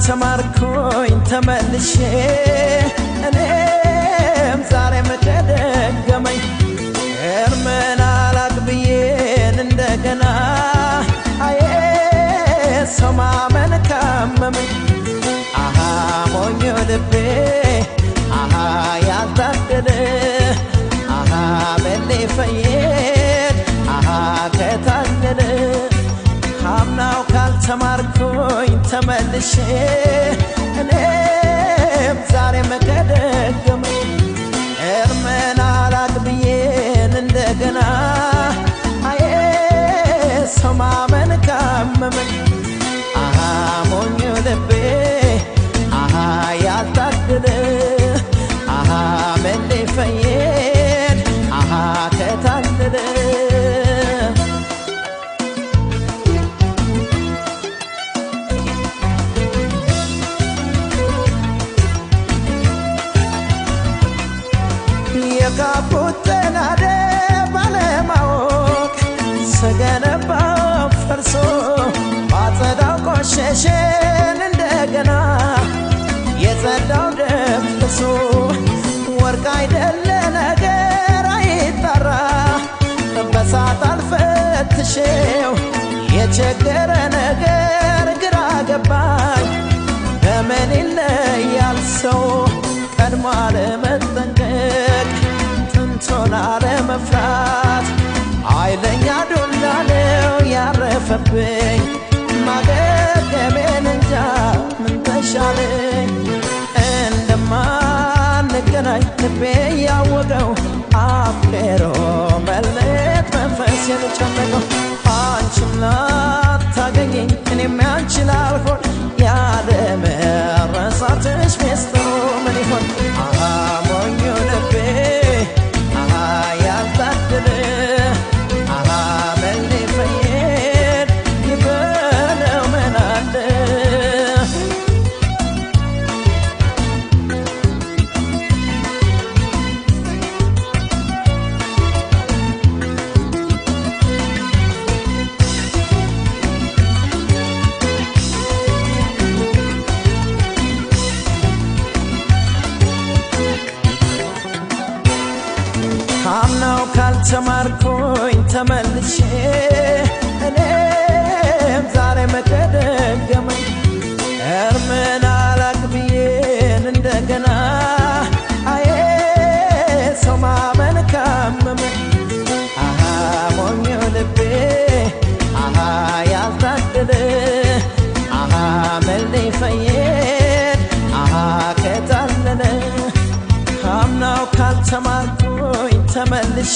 ካልተማርኩኝ ተመልሼ እኔም ዛሬም ተደገመኝ እርምን አላቅብዬን እንደገና አዬ ሰው ማመን ካመመኝ አሃ ሞኞ ልቤ አሃ ያልታደለ አሃ በሌ ፈየድ አሃ ከታደለ አምናው ካልተማርኩኝ ተመልሼ እኔም ዛሬም ከደገመኝ እርምን አላቅብዬን እንደገና አዬ ሰው ማመን ካመመኝ አሃ ሞኞ ልቤ አሃ ያልታደለ አሃ መሌ ፈየድ አሃ ከታደለ የካቡትን አደ ባለማወቅ ስገነባው ፈርሶ ባጸዳው ቆሸሸን እንደገና የጸዳው ደፍርሶ ወርቅ አይደለ ነገር አይጣራ በሳት አልፈትሼው የቸገረ ነገር ግራ ገባኝ በምን ይለያል ሰው ቀድሞ አለመጠንቀቅ ጥንቶን አለመፍራት ኃይለኛ ዱላ ነው ያረፈብኝ ማገገሜን እንጃ ምን ተሻለኝ እንደማንገናኝ ልቤ ያወቀው አፍቅሮ መለየት መንፈሴን ጨነቀው አንቺም ላታገኘኝ እኔም ያንቺን ላልሆን ያለመረሳትሽ ሚስጥሩ ምን ይሆን አሃ ሞኞ ልቤ አሃ ያልታደለ አሃ መሌ ፈየድ ይበለው ምን አለ አምናው ካልተማርኩኝ ተመልሼ እኔም ዛሬም ከደገመኝ እርምን አላቅብዬን እንደገና አዬ ሰው ማመን ካመመኝ አሃ ሞኞ ልቤ አሃ ያልታደለ አሃ መሌ ፈየድ አሃ ከታለለ አምናው ካልተማርኩኝ ተመልሼ